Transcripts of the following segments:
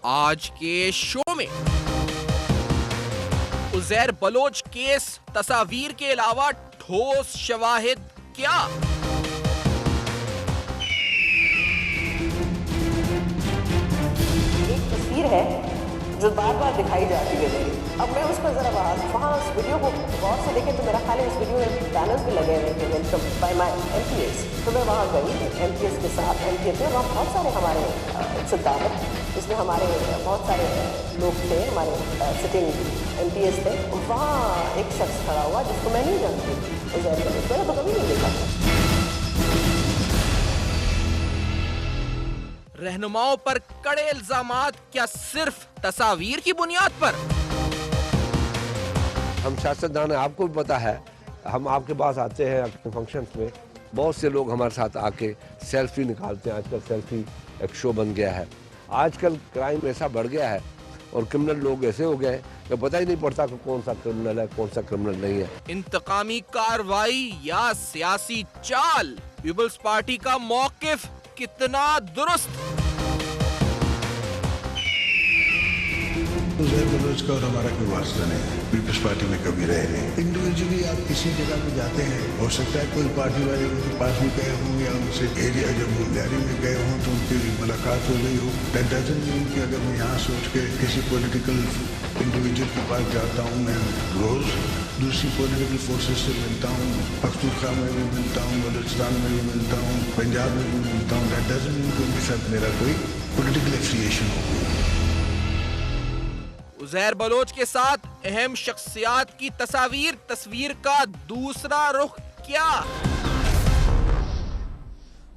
आज के शो में उज़ैर बलोच केस, तस्वीर के अलावा ठोस शवाहिद क्या? एक तस्वीर है जो बार बार दिखाई जाती है। अब मैं उस पर जरा वहाँ उस वीडियो को गौर से देखें तो मेरा ख्याल है उस वीडियो में बैनर्स भी लगे हुए थे वेलकम बाय माय एमपीएस। तो मैं वहाँ गई एमपीएस के साथ, एमपीएस में वहाँ बहुत सारे हमारे दावत, इसमें हमारे बहुत सारे लोग थे, हमारे सिटिंग एमपीएस थे। वहाँ एक शख्स खड़ा हुआ जिसको मैं नहीं जानती, उज़ैर बलोच, मैंने तो कभी नहीं देखा। रहनुमाओं पर कड़े इल्जामात, क्या सिर्फ तस्वीर की बुनियाद पर? हम सियासतदान हैं, आपको भी पता है, हम आपके पास आते हैं अपने फंक्शंस में, बहुत से लोग हमारे साथ आके सेल्फी निकालते हैं। आजकल सेल्फी एक शो बन गया है। आजकल क्राइम ऐसा बढ़ गया है और क्रिमिनल लोग ऐसे हो गए कि पता ही नहीं पड़ता कि कौन सा क्रिमिनल है, कौन सा क्रिमिनल नहीं है। इंतकामी कार्रवाई या सियासी चाल? पीपल्स पार्टी का मौकिफ कितना दुरुस्त? उज़ैर बलोच का और हमारा कोई वास्ता नहीं है, पीपल्स पार्टी में कभी रहे नहीं। इंडिविजुअली आप किसी जगह पे जाते हैं, हो सकता है कोई पार्टी वाले उनके पास भी गए हों या उनसे एरिया जब मुंडारी में गए हों तो उनकी मुलाकात हो गई हो। दैट डजंट मीन कि अगर मैं यहाँ सोच के किसी पॉलिटिकल इंडिविजुअल के पास जाता हूँ, मैं रोज दूसरी पॉलिटिकल फोर्सेस से मिलता हूँ, पख्तूनख्वा में भी मिलता हूँ, बलूचिस्तान में भी मिलता हूँ, पंजाब में भी मिलता हूँ। दैट डजंट मीन कि उनके साथ मेरा कोई पॉलिटिकल एफिलिएशन हो गई। उज़ैर बलोच के साथ अहम शख्सियात की तस्वीर का दूसरा रुख क्या?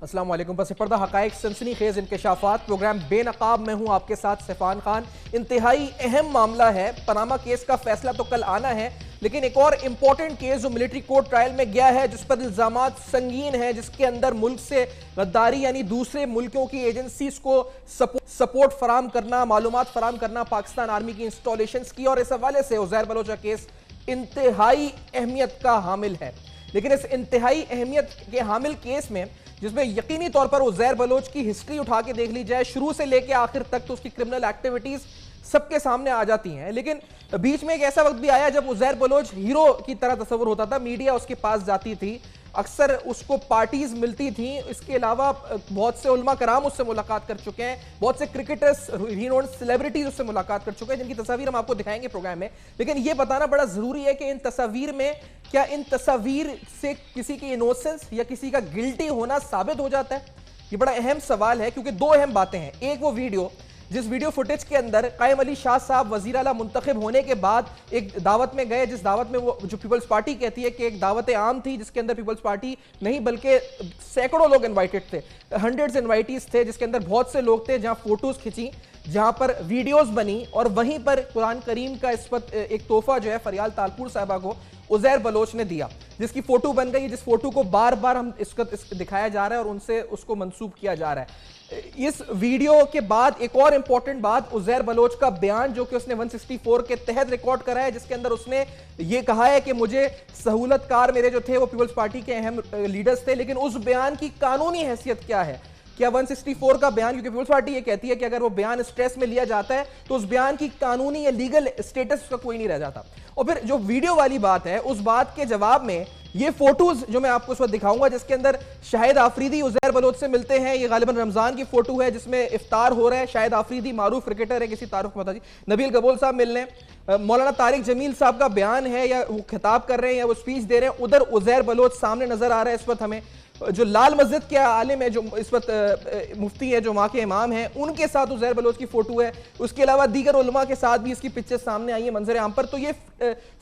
अस्सलाम वालेकुम। पस पर्दा हकाइक सनसनीखेज इंकशाफात, प्रोग्राम बेनकाब में हूं आपके साथ सैफान खान। इंतहाई अहम मामला है, पनामा केस का फैसला तो कल आना है, लेकिन एक और इम्पोर्टेंट केस जो मिलिट्री कोर्ट ट्रायल में गया है, जिस पर इल्जामात संगीन हैं, जिसके अंदर मुल्क से गद्दारी यानी दूसरे मुल्कों की एजेंसीज को सपोर्ट फराम करना, मालूमात फराम करना पाकिस्तान आर्मी की इंस्टॉलेशंस की, और इस हवाले से उज़ैर बलोच का केस इंतहाई अहमियत का हामिल है। लेकिन इस इंतहाई अहमियत के हामिल केस में, जिसमें यकीनी तौर पर उज़ैर बलोच की हिस्ट्री उठा के देख ली जाए शुरू से लेकर आखिर तक, तो उसकी क्रिमिनल एक्टिविटीज सबके सामने आ जाती हैं। लेकिन बीच में एक ऐसा वक्त भी आया जब उज़ैर बलोच हीरो की तरह तस्वुर होता था, मीडिया उसके पास जाती थी, अक्सर उसको पार्टीज मिलती थी। इसके अलावा बहुत से उलमा कराम उससे मुलाकात कर चुके हैं, बहुत से क्रिकेटर्स, रीनोन्ड सेलिब्रिटीज उससे मुलाकात कर चुके हैं, जिनकी तस्वीर हम आपको दिखाएंगे प्रोग्राम में। लेकिन यह बताना बड़ा जरूरी है कि इन तस्वीर में क्या इन तस्वीर से किसी की इनोसेंस या किसी का गिल्टी होना साबित हो जाता है? ये बड़ा अहम सवाल है, क्योंकि दो अहम बातें हैं। एक वो वीडियो, जिस वीडियो फुटेज के अंदर कायम अली शाह साहब वजीर आला मुंतखब होने के बाद एक दावत में गए, जिस दावत में वो जो पीपल्स पार्टी कहती है कि एक दावत आम थी, जिसके अंदर पीपल्स पार्टी नहीं बल्कि सैकड़ों लोग इनवाइटेड थे, हंड्रेड्स इनवाइटीज थे, जिसके अंदर बहुत से लोग थे, जहां फोटोज खिंची, जहां पर वीडियोस बनी, और वहीं पर कुरान करीम का इस वक्त एक तोहफा जो है फरियाल तालपुर साहिबा को उज़ैर बलोच ने दिया, जिसकी फोटो बन गई, जिस फोटो को बार बार हम इसको दिखाया जा रहा है और उनसे उसको मंसूब किया जा रहा है। इस वीडियो के बाद एक और इंपॉर्टेंट बात, उज़ैर बलोच का बयान जो कि उसने 164 के तहत रिकॉर्ड करा है, जिसके अंदर उसने ये कहा है कि मुझे सहूलतकार मेरे जो थे वो पीपल्स पार्टी के अहम लीडर्स थे। लेकिन उस बयान की कानूनी हैसियत क्या है? क्या 164 का बयान, क्योंकि पीपल्स पार्टी ये कहती है कि अगर वो बयान स्ट्रेस में लिया जाता है तो उस बयान की कानूनी या लीगल स्टेटस उसका कोई नहीं रह जाता। और फिर जो वीडियो वाली बात है, उस बात के जवाब में ये फोटोज जो मैं आपको इस वक्त दिखाऊंगा, जिसके अंदर शाहिद आफरीदी उज़ैर बलोच से मिलते हैं। ये गालिबन रमजान की फोटो है जिसमें इफ्तार हो रहा है। शाहिद आफरीदी मारूफ क्रिकेटर है, किसी तारुफ मत, नबील कबूल साहब मिल रहे हैं, मौलाना तारिक जमील साहब का बयान है या वो खिताब कर रहे हैं या वो स्पीच दे रहे हैं। उधर उज़ैर बलोच सामने नजर आ रहा है इस वक्त हमें। जो लाल मस्जिद के आलिम है, जो इस वक्त मुफ्ती है, जो वहाँ के इमाम हैं, उनके साथ उज़ैर बलोच की फोटो है। उसके अलावा दीगर उलमा के साथ भी इसकी पिक्चर सामने आई है मंजर आम पर। तो ये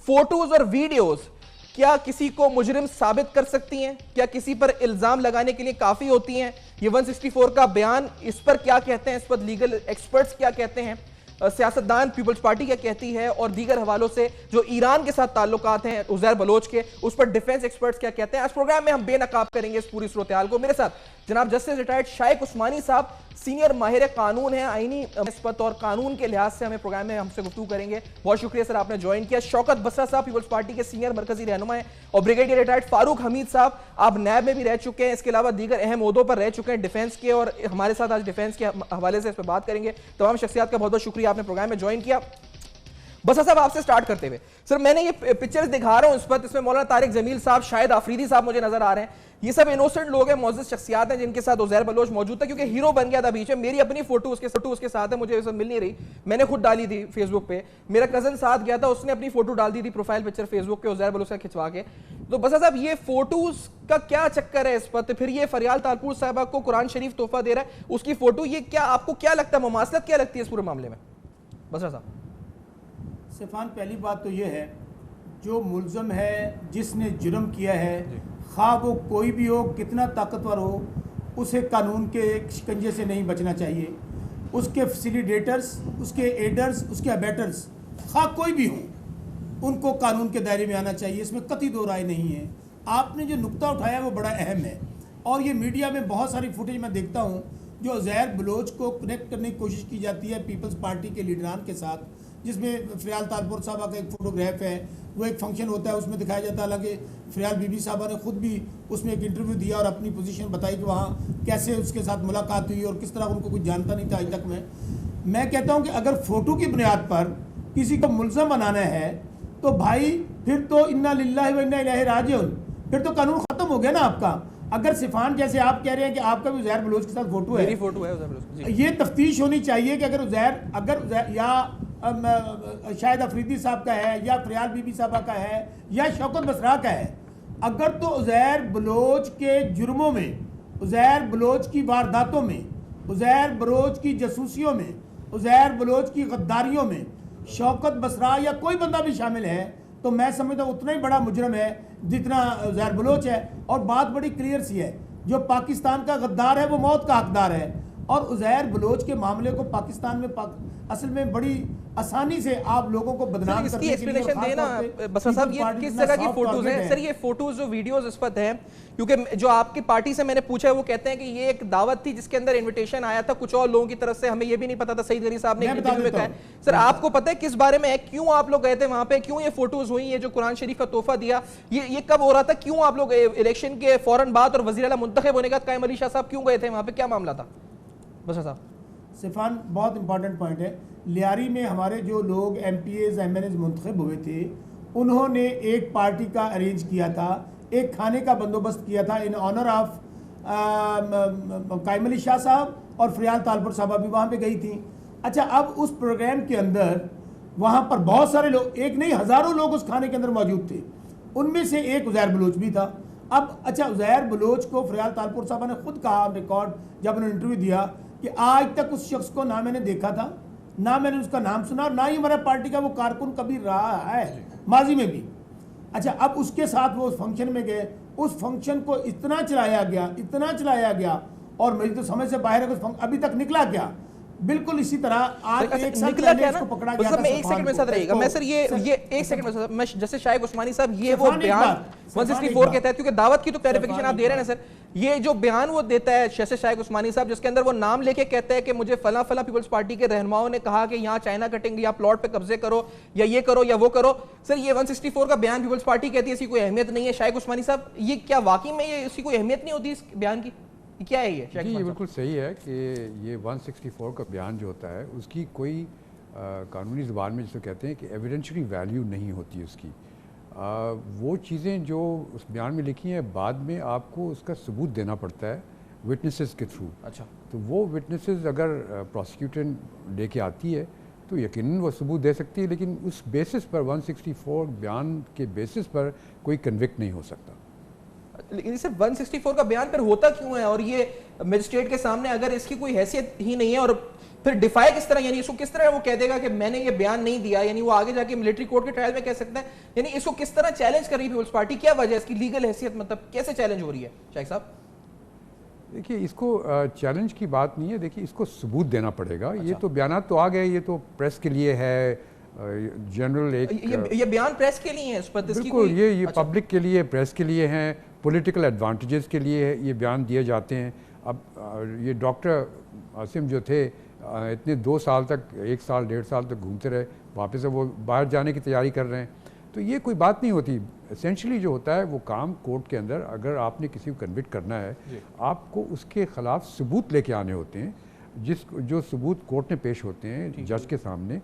फोटोज और वीडियोज क्या किसी को मुजरिम साबित कर सकती हैं? क्या किसी पर इल्जाम लगाने के लिए काफी होती हैं? ये 164 का बयान इस पर क्या कहते हैं, इस पर लीगल एक्सपर्ट्स क्या कहते हैं? सियासतदान पीपल्स पार्टी क्या कहती है और दीगर हवालों से जो ईरान के साथ ताल्लुकात हैं उज़ैर बलोच के, उस पर डिफेंस एक्सपर्ट्स क्या कहते हैं। आज प्रोग्राम में हम बेनकाब करेंगे इस पूरी सूरत-ए-हाल को। मेरे साथ जनाब जस्टिस रिटायर्ड शाइक उस्मानी साहब, सीनियर माहिर कानून है, आईनी निस्बत और कानून के लिहाज से हमें प्रोग्राम में हमसे गुफ्तगू करेंगे। बहुत शुक्रिया सर आपने ज्वाइन किया। शौकत बसरा साहब पीपल्स पार्टी के सीनियर मरकजी रहनुमा है और ब्रिगेडियर रिटायर्ड फारूक हमीद साहब, आप नैब में भी रह चुके हैं, इसके अलावा दीगर अहम ओहदों पर रह चुके हैं डिफेंस के, और हमारे साथ आज डिफेंस के हवाले से इस पर बात करेंगे। तमाम शख्सियात का बहुत बहुत शुक्रिया आपने प्रोग्राम में ज्वाइन किया। बसा साहब आपसे स्टार्ट करते हुए सर, मैंने ये पिक्चर्स दिखा रहा हूं इस पर, इसमें मौलाना तारिक जमील साहब, शाहिद आफरीदी साहब मुझे नजर आ रहे हैं। ये सब इनोसेंट लोग हैं, मौजूद शख्सियात हैं जिनके साथ उज़ैर बलोच मौजूद था, क्योंकि हीरो बन गया था बीच में। मेरी अपनी फोटो उसके साथ है, मुझे सब मिल नहीं रही, मैंने खुद डाली थी फेसबुक पे। मेरा कजन साथ गया था, उसने अपनी फोटो डाल दी थी प्रोफाइल पिक्चर फेसबुक पे उज़ैर बलोच का खिंचवा के। तो बसा साहब ये फोटोज का क्या चक्कर है इस पर? तो फिर ये फरियाल तालपुर साहबा को कुरान शरीफ तोहफा दे रहा है, उसकी फोटो, ये क्या आपको क्या लगता है, मुमासलत क्या लगती है इस पूरे मामले में? बसरा साहब। सिफान, पहली बात तो ये है, जो मुल्ज़म है, जिसने जुर्म किया है, खा वो कोई भी हो, कितना ताकतवर हो, उसे कानून के शिकंजे से नहीं बचना चाहिए। उसके फैसिलिटेटर्स, उसके एडर्स, उसके अबेटर्स, खा कोई भी हो, उनको कानून के दायरे में आना चाहिए, इसमें कतई दो राय नहीं है। आपने जो नुक्ता उठाया वो बड़ा अहम है, और ये मीडिया में बहुत सारी फुटेज मैं देखता हूँ जो उज़ैर बलोच को कनेक्ट करने की कोशिश की जाती है पीपल्स पार्टी के लीडरान के साथ, जिसमें फ़रियाल तालपुर साहबा का एक फ़ोटोग्राफ है, वो एक फंक्शन होता है उसमें दिखाया जाता है। हालांकि फ़रियाल बीबी साहबा ने खुद भी उसमें एक इंटरव्यू दिया और अपनी पोजीशन बताई कि वहाँ कैसे उसके साथ मुलाकात हुई और किस तरह उनको कुछ जानता नहीं था आज तक। मैं कहता हूँ कि अगर फ़ोटो की बुनियाद पर किसी को मुल्ज़म बनाना है तो भाई फिर तो इन्ना लिल्लाहि व इन्ना इलैहि राजिऊन, फिर तो कानून ख़त्म हो गया ना आपका। अगर सिफान जैसे आप कह रहे हैं कि आपका भी उज़ैर बलोच के साथ फोटो है, मेरी फोटो है उज़ैर बलोच की, ये तफ्तीश होनी चाहिए कि अगर उज़ैर या शाहिद अफरीदी साहब का है या फ़रियाल बीबी साहबा का है या शौकत बसरा का है, अगर तो उज़ैर बलोच के जुर्मों में, उज़ैर बलोच की वारदातों में, उज़ैर बलोच की जासूसियों में, उज़ैर बलोच की गद्दारियों में शौकत बसरा या कोई बंदा भी शामिल है, तो मैं समझता हूँ उतना ही बड़ा मुजरम है जितना उज़ैर बलोच है। और बात बड़ी क्लियर सी है, जो पाकिस्तान का गद्दार है वो मौत का हकदार है, और उज़ैर बलोच के मामले को पाकिस्तान में असल में बड़ी आसानी से आप लोगों को बदनाम करने के लिए, एक्सप्लेनेशन देना बसरा साहब, ये किस तरह की फोटोज हैं सर? ये फोटोज जो वीडियोस इस पर हैं, क्योंकि जो आपकी पार्टी से मैंने पूछा है वो कहते हैं कि ये एक दावत थी जिसके अंदर इनविटेशन आया था कुछ और लोगों की तरफ से, हमें ये भी नहीं पता था। सईद गनी साहब ने एक इंटरव्यू में कहा है। सर आपको पता है किस बारे में है, क्यों आप लोग गए थे वहां पे, क्यों ये फोटोज हुई, ये जो कुरान शरीफ का तोहफा दिया, ये कब हो रहा था, क्यों आप लोग इलेक्शन के फौरन बाद और वज़ीर आला मुंतखब होने के बाद कायम अली शाह साहब क्यों गए थे वहां पे, क्या मामला था? बसरा साहब। सिफान, बहुत इंपॉर्टेंट पॉइंट है। लियारी में हमारे जो लोग MPAs MNAs मुंतखब हुए थे, उन्होंने एक पार्टी का अरेंज किया था, एक खाने का बंदोबस्त किया था इन ऑनर ऑफ कायम अली शाह साहब, और फ़रियाल तालपुर साहबा भी वहाँ पे गई थी। अच्छा, अब उस प्रोग्राम के अंदर वहाँ पर बहुत सारे लोग, एक नहीं हज़ारों लोग उस खाने के अंदर मौजूद थे, उनमें से एक उज़ैर बलोच भी था। अब अच्छा, उज़ैर बलोच को फ़रियाल तालपुर साहबा ने खुद कहा रिकॉर्ड जब उन्होंने इंटरव्यू दिया कि आज तक उस शख्स को ना मैंने देखा था, ना मैंने उसका नाम सुना, ना ही हमारा पार्टी का वो कारकुन कभी रहा है माजी में भी। अच्छा, अब उसके साथ वो उस फंक्शन में गए, उस फंक्शन को इतना चलाया गया और मेरी तो समझ से बाहर है, अभी तक निकला क्या? बिल्कुल इसी तरह आज एक साथ निकला क्या ना, इसको पकड़ा गया था। मैं एक सेकंड में साथ रहेगा मैं सर, ये एक सेकंड में मैं जैसे शाइक उस्मानी साहब, ये वो बयान 164 के तहत, क्योंकि दावत की तो क्लैरिफिकेशन आप दे रहे हैं ना सर, ये जो बयान वो देता है जैसे शाइक उस्मानी साहब, जिसके अंदर वो नाम लेके कहता है कि मुझे फला फला पीपल्स पार्टी के रहनुमाओं ने कहा कि यहाँ चाइना कटिंग या प्लॉट पे कब्जे करो या ये करो या वो करो। सर ये 164 का बयान पीपल्स पार्टी कहती है इसकी कोई अहमियत नहीं है। शाइक उस्मानी साहब, ये क्या वाकई में ये इसकी कोई अहमियत नहीं होती इस बयान की? क्या है ये? ये बिल्कुल सही है कि ये 164 का बयान जो होता है उसकी कोई कानूनी ज़बान में जिसे कहते हैं कि एविडेंशियली वैल्यू नहीं होती है उसकी। वो चीज़ें जो उस बयान में लिखी हैं बाद में आपको उसका सबूत देना पड़ता है विटनेसेस के थ्रू। अच्छा, तो वो विटनेसेस अगर प्रोसिक्यूटर लेके आती है तो यकीनन वो सबूत दे सकती है, लेकिन उस बेसिस पर 164 बयान के बेसिस पर कोई कन्विक्ट नहीं हो सकता। लेकिन सिर्फ 164 का बयान पर होता क्यों है? और ये मजिस्ट्रेट के सामने अगर इसकी कोई हैसियत ही नहीं है, और फिर डिफाई किस तरह, यानी इसको किस तरह वो कह देगा कि मैंने ये बयान नहीं दिया, यानी वो आगे जाके मिलिट्री कोर्ट के ट्रायल में कह सकता है, यानी इसको किस तरह चैलेंज कर रही है पीपल्स पार्टी? क्या वजह है इसकी लीगल हैसियत, मतलब कैसे चैलेंज हो रही है शाइक साहब? देखिए, इसको चैलेंज की बात नहीं है। देखिए, इसको सबूत देना पड़ेगा। ये तो बयानात तो आ गए, ये तो प्रेस के लिए है, जनरल ये बयान प्रेस के लिए है इस पर, बिल्कुल, ये पब्लिक के लिए, प्रेस के लिए हैं, पॉलिटिकल एडवांटेजेस के लिए है, ये बयान दिए जाते हैं। अब ये डॉक्टर आसिम जो थे इतने 2 साल तक, 1 साल 1.5 साल तक घूमते रहे, वापस से वो बाहर जाने की तैयारी कर रहे हैं, तो ये कोई बात नहीं होती। एसेंशली जो होता है वो काम कोर्ट के अंदर, अगर आपने किसी को कन्विक्ट करना है, आपको उसके खिलाफ सबूत लेके आने होते हैं, जो सबूत कोर्ट में पेश होते हैं जज के सामने,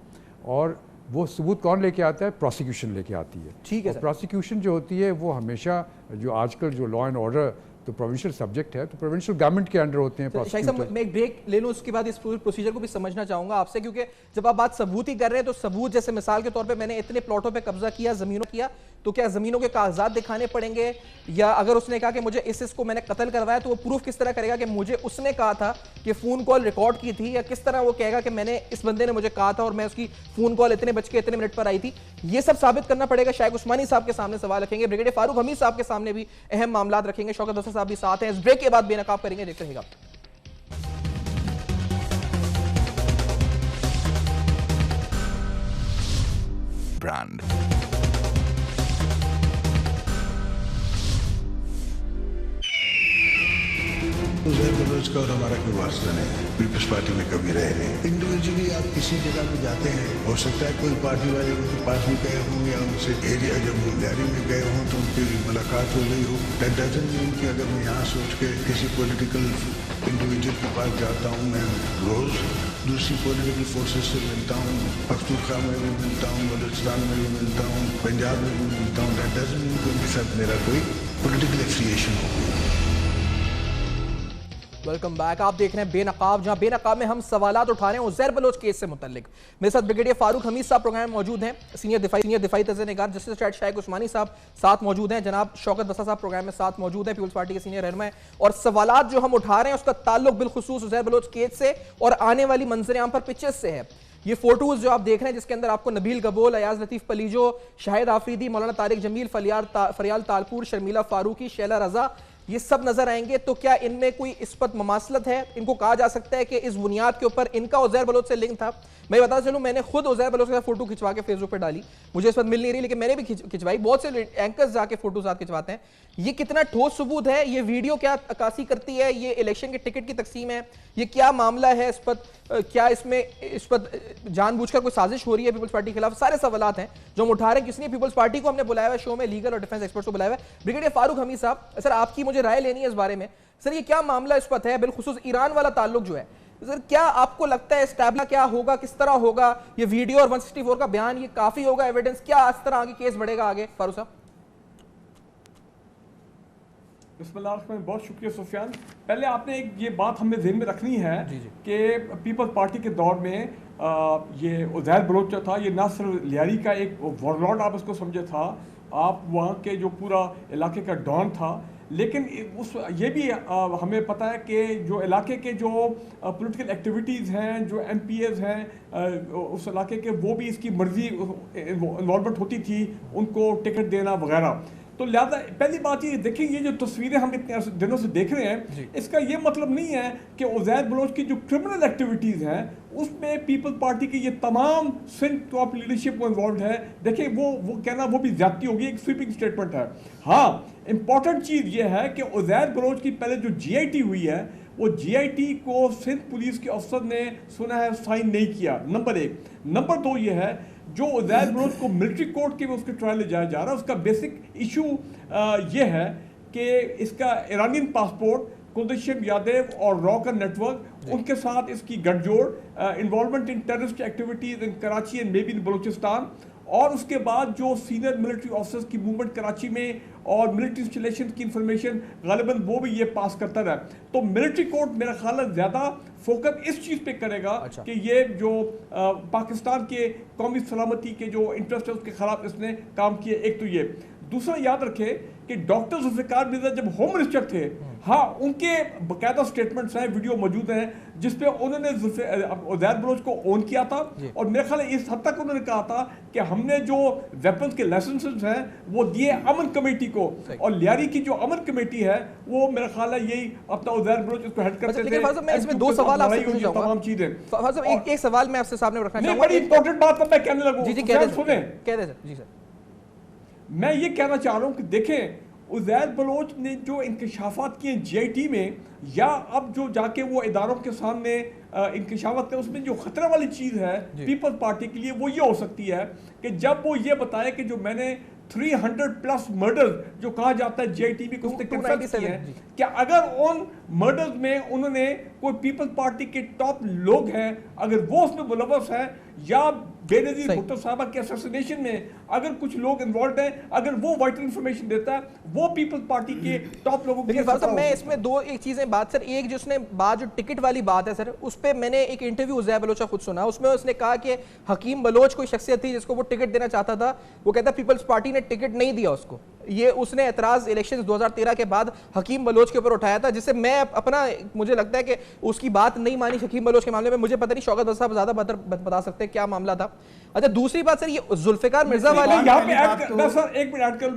और वो सबूत कौन लेके आता है? प्रोसिक्यूशन लेके आती है। ठीक है। प्रोसिक्यूशन जो होती है वो हमेशा, जो आजकल जो लॉ एंड ऑर्डर तो प्रोविंशियल सब्जेक्ट है, तो प्रोविंशियल गवर्नमेंट के अंडर होते हैं प्रोसिक्यूटर। मैं एक ब्रेक ले लूं, उसके बाद इस प्रोसीजर को भी समझना चाहूंगा आपसे, क्योंकि जब आप बात सबूत ही कर रहे हैं तो सबूत, जैसे मिसाल के तौर पे मैंने इतने प्लॉटों पे कब्जा किया, जमीनों किया, तो क्या जमीनों के कागजात दिखाने पड़ेंगे? या अगर उसने कहा कि मुझे इसको मैंने कत्ल करवाया, तो वो प्रूफ किस तरह करेगा कि मुझे उसने कहा था कि फोन कॉल रिकॉर्ड की थी? या किस तरह वो कहेगा कि मैंने, इस बंदे ने मुझे कहा था और मैं उसकी फोन कॉल इतने बज के इतने मिनट पर आई थी? ये सब साबित करना पड़ेगा। शायद उस्मानी साहब के सामने सवाल रखेंगे, ब्रिगेडियर फारूक हमीद साहब के सामने भी अहम मामला रखेंगे, शौकत हसन साहब भी साथ हैं। इस ब्रेक के बाद बेनकाब करेंगे, देखते रहिएगा। ब्रांड उज़ैर बलोच का और हमारा कोई वास्ता नहीं, पीपल्स पार्टी में कभी रहे नहीं। इंडिविजुअली आप किसी जगह पे जाते हैं, हो सकता है कोई पार्टी वाले उनके पास भी गए हों या उनसे एरिया जब मुल्लारी में गए हों तो उनकी मुलाकात हो गई हो। दैट डजंट मीन कि अगर मैं यहाँ सोच के किसी पॉलिटिकल इंडिविजुअल के पास जाता हूँ, मैं रोज दूसरी पॉलिटिकल फोर्सेस से मिलता हूँ, पख्तूनख्वा में भी मिलता हूँ, बलूचिस्तान में भी मिलता हूँ, पंजाब में भी मिलता हूँ। दैट डजंट मीन कि उनके साथ मेरा कोई पॉलिटिकल एफिलिएशन हो। Welcome back. आप देख रहे हैं बेनकाब, जहां बेनकाब में हम सवालात उठा रहे हैं उज़ैर बलोच केस से मुतल्लिक। मेरे साथ ब्रिगेडियर फारूक हमीद साहब प्रोग्राम में मौजूद हैं, सीनियर दिफाई तज़्ज़ियानिगार जस्टिस शाइख उस्मानी साहब साथ मौजूद हैं, जनाब शौकत बसा साहब प्रोग्राम में साथ मौजूद हैं, पीपल्स पार्टी के सीनियर रहनुमा हैं। और सवालात जो हम उठा रहे हैं उसका ताल्लुक बिलखुसूस उज़ैर बलोच केस से और आने वाली मंजर आम पर पिक्चर्स से है। ये फोटोज जो आप देख रहे हैं, जिसके अंदर आपको नबील गबोल, अयाज लतीफ पलीजो, शाहिद आफरीदी, मौलाना तारिक जमील, फरियाल तालपुर, शर्मिला फारूकी, शैला रजा, ये सब नजर आएंगे। तो क्या इनमें कोई इस्पत ममासलत है? इनको कहा जा सकता है कि इस बुनियाद के ऊपर इनका उज़ैर बलोच से लिंक था? मैं बता चलूं, मैंने खुद उज़ैर बलोच का फोटो खिंचवा के फेसबुक पर डाली, मुझे इस वक्त मिल नहीं रही, लेकिन मैंने भी खिंचवाई। बहुत से एंकर्स जाके फोटो साथ खिंचवाते हैं। ये कितना ठोस सबूत है? ये वीडियो क्या अक्कासी करती है? ये इलेक्शन के टिकट की तकसीम है? ये क्या मामला है? इस पर क्या इस पर जानबूझकर कोई साजिश हो रही है पीपल्स पार्टी के खिलाफ? सारे सवालात हैं जो हम उठा रहे हैं। किसने पीपल्स पार्टी को हमने बुलाया है शो में, लीगल और डिफेंस एक्सपर्ट्स को बुलाया है। ब्रिगेडियर फारूक हमीद साहब, सर आपकी मुझे राय लेनी है इस बारे में। सर ये क्या मामला इस पर है, बिलखुसूस ईरान वाला ताल्लुक जो है, सर क्या आपको लगता है एस्टैब्लिश क्या होगा, किस तरह होगा? ये वीडियो और 164 का बयान, ये काफी होगा एविडेंस? क्या इस तरह आगे केस बढ़ेगा आगे? फारूक साहब। बिस्मिल्लाह, बहुत शुक्रिया सुफियान। पहले आपने एक ये बात हमें ज़हन में रखनी है कि पीपल्स पार्टी के दौर में ये उज़ैर बलोच था, ये ना सिर्फ लियारी का एक वॉरलॉर्ड आप इसको समझे था, आप वहाँ के जो पूरा इलाके का डॉन था, लेकिन ये भी हमें पता है कि जो इलाके के जो पॉलिटिकल एक्टिविटीज़ हैं, जो MPAs हैं उस इलाके के, वो भी इसकी मर्जी इन्वॉल्वमेंट होती थी, उनको टिकट देना वगैरह। तो लिहाजा पहली बात ये देखिए, ये जो तस्वीरें हम इतने दिनों से देख रहे हैं, इसका ये मतलब नहीं है कि उज़ैर बलोच की जो क्रिमिनल एक्टिविटीज़ हैं उसमें पीपल्स पार्टी की ये तमाम सिंध टॉप लीडरशिप वो इन्वॉल्व है। देखिए वो कहना वो भी ज्यादती होगी, एक स्वीपिंग स्टेटमेंट है। हाँ, इंपॉर्टेंट चीज़ ये है कि उज़ैर बलोच की पहले जो GIT हुई है, वो GIT को सिंध पुलिस के अफसर ने सुना है साइन नहीं किया, नंबर 1। नंबर 2 ये है, जो उज़ैर बलोच को मिलिट्री कोर्ट के में उसके ट्रायल ले जाया जा रहा है, उसका बेसिक इशू ये है कि इसका ईरानियन पासपोर्ट, कुलदीप यादव और रॉकर नेटवर्क, उनके साथ इसकी गठजोड़, involvement in terrorist activities in Karachi and may be in Balochistan, और उसके बाद जो सीनियर मिलिट्री ऑफिसर्स की मूवमेंट कराची में और मिलिट्री इंस्टॉलेशन की इंफॉर्मेशन गालिबन वो भी ये पास करता रहा। तो मिलिट्री कोर्ट मेरा ख्याल है ज़्यादा फोकस इस चीज़ पे करेगा कि ये जो पाकिस्तान के कौमी सलामती के जो इंटरेस्ट है उसके खिलाफ इसने काम किए। एक तो ये, दूसरा याद रखें कि डॉक्टर जुल्फिकार मिर्जा जब होम मिनिस्टर थे, हाँ, उनके बकायदा स्टेटमेंट्स हैं, वीडियो मौजूद हैं जिसपे उन्होंने उज़ैर बलोच को ऑन किया था और मेरे ख्याल है इस हद तक उन्होंने कहा था कि हमने जो वेपन्स के लाइसेंसेस हैं वो दिए अमन कमेटी को, और लियारी की जो अमन कमेटी है वो मेरा ख्याल है यही अपना उज़ैर बलोच इसको हेड करते थे। मैं इसमें दो सवाल आपसे पूछना चाहूंगा, तमाम चीजें। एक सवाल मैं आपसे सामने रखना चाहूंगा, बड़ी इंपॉर्टेंट बात मैं कहने लगूं। जी कह दे सुने, कह दे जी सर। मैं ये कहना चाह रहा हूं कि देखें, उज़ैर बलोच ने जो इंकशाफात किए GIT में, या अब जो जाके वो इदारों के सामने इंकशाफात किए, उसमें जो खतरा वाली चीज़ है पीपल्स पार्टी के लिए वो ये हो सकती है कि जब वो ये बताए कि जो मैंने 300+ मर्डर्स जो कहा जाता है GIT में उसने कन्फेस किए हैं, कि अगर उन मर्डर्स में उन्होंने कोई पीपल्स पार्टी के टॉप लोग हैं, अगर वो उसमें मुलव्वस है, या बेनज़ीर भुट्टो साहबा के असैसिनेशन में अगर कुछ लोग इन्वॉल्व हैं, अगर वो वाइटल इंफॉर्मेशन देता है, वो पीपल्स पार्टी के टॉप लोगों के लिए। मैं इसमें दो एक चीजें बात सर, एक जिसने बात जो टिकट वाली बात है सर, उस पर मैंने एक इंटरव्यू उज़ैर बलोच का खुद सुना, उसमें उसने कहा कि हकीम बलोच कोई शख्सियत थी जिसको वो टिकट देना चाहता था, वो कहता पीपल्स पार्टी ने टिकट नहीं दिया उसको। ये उसने एतराज इलेक्शन 2013 के बाद हकीम बलोच के ऊपर उठाया था, जिससे मैं अपना, मुझे लगता है कि उसकी बात नहीं मानी हकीम बलोच के मामले में। मुझे पता नहीं, शौकत साहब ज्यादा बता सकते हैं क्या मामला था। अच्छा, दूसरी बात सर, ये जुल्फिकार मिर्जा वाले,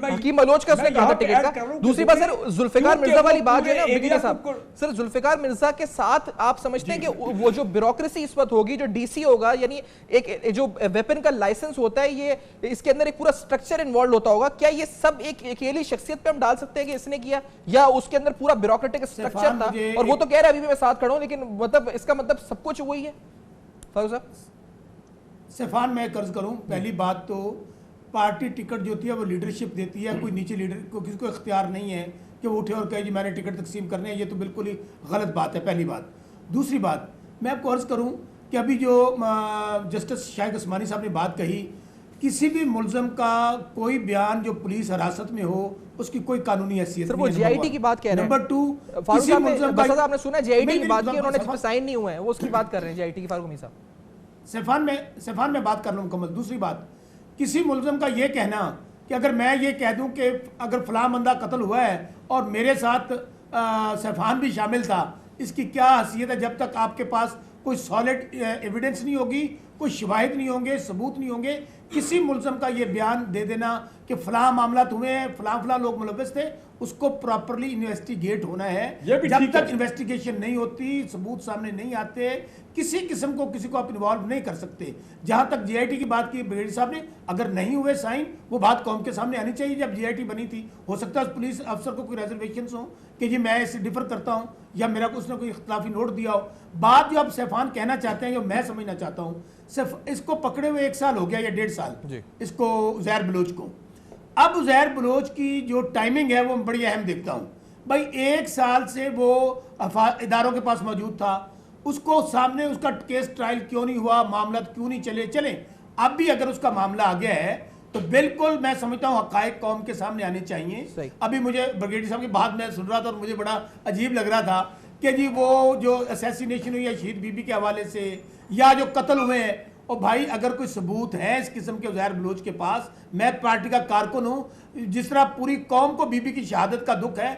हकीम बलोच का उसने कहा था टिकट का। दूसरी बात सर, जुल्फिकार मिर्जा वाली बात जो है ना साहब, सर जुल्फिकार मिर्जा के साथ आप समझते हैं कि वो जो ब्यूरोक्रेसी इस वक्त होगी, जो DC होगा, यानी एक जो वेपन का लाइसेंस होता है, ये इसके अंदर एक पूरा स्ट्रक्चर इन्वॉल्व होता होगा, क्या ये सब एक अकेली शख्सियत पे हम डाल सकते हैं कि इसने किया, या उसके अंदर पूरा ब्यूरोक्रेटिक स्ट्रक्चर था? और वो तो कह रहा है अभी भी मैं साथ खड़ा हूं, लेकिन मतलब इसका मतलब सब कुछ वही है। फारूक साहब, सैफान, मैं कर्ज करूं, पहली बात तो पार्टी टिकट जो होती है वो लीडरशिप देती है, कोई नीचे लीडर को किसी को इख्तियार नहीं है कि वो उठे और कहे जी मैंने टिकट तकसीम करने हैं, ये तो बिल्कुल ही गलत बात है, पहली बात। दूसरी बात, मैं आपको अर्ज करूं कि अभी जो जस्टिस शाहिद उस्मानी साहब ने बात कही, किसी भी मुलजम का कोई बयान जो पुलिस हिरासत में हो उसकी कोई कानूनी हैसियत नहीं है। वो GIT की बात कह रहे हैं। नंबर 2, फारूक साहब आपने सुना GIT की बात की, उन्होंने जिस पे साइन नहीं हुए हैं, वो उसकी बात कर रहे हैं GIT की। फारूक साहब, सैफान में बात कर लूँ मुकम्मल। दूसरी बात, किसी मुलजम का ये कहना कि अगर मैं ये कह दूं कि अगर फलां बंदा कत्ल हुआ है और मेरे साथ सैफान भी शामिल था, इसकी क्या हैसियत है जब तक आपके पास कोई सॉलिड एविडेंस नहीं होगी, कोई शवाहिद नहीं होंगे, सबूत नहीं होंगे। किसी मुलजम का ये बयान दे देना कि फलां मामला तुम्हें फलां लोग मुलव्वस थे, उसको प्रॉपरली इन्वेस्टिगेट होना है। जब तक इन्वेस्टिगेशन नहीं होती, सबूत सामने नहीं आते, किसी किस्म को किसी को आप इन्वॉल्व नहीं कर सकते। जहां तक GIT की बात की ब्रिगेडियर साहब ने, अगर नहीं हुए साइन, वो बात कौम के सामने आनी चाहिए। जब GIT बनी थी, हो सकता है उस पुलिस अफसर को कोई रिजर्वेशन हो कि जी मैं इससे डिफर करता हूं, या मेरा उसने कोई इख्तिलाफी नोट दिया हो। बात जो आप सैफान कहना चाहते हैं, जो मैं समझना चाहता हूँ, सिर्फ इसको पकड़े हुए 1 साल हो गया या 1.5 साल इसको, उज़ैर बलोच को। अब उज़ैर बलोच की जो टाइमिंग है वो बड़ी अहम देखता हूँ। भाई 1 साल से वो इदारों के पास मौजूद था, उसको सामने उसका केस ट्रायल क्यों नहीं हुआ, मामला क्यों नहीं चले। अब भी अगर उसका मामला आ गया है तो बिल्कुल मैं समझता हूँ हक़ाइक़ कौम के सामने आने चाहिए। अभी मुझे ब्रिगेडियर साहब की बात मैं सुन रहा था और मुझे बड़ा अजीब लग रहा था कि जी वो जो असैसिनेशन हुई है शहीद बीबी के हवाले से, या जो कत्ल हुए हैं, और भाई अगर कोई सबूत है इस किस्म के उज़ैर बलोच के पास, मैं पार्टी का कारकुन हूँ, जिस तरह पूरी कौम को बीबी की शहादत का दुख है,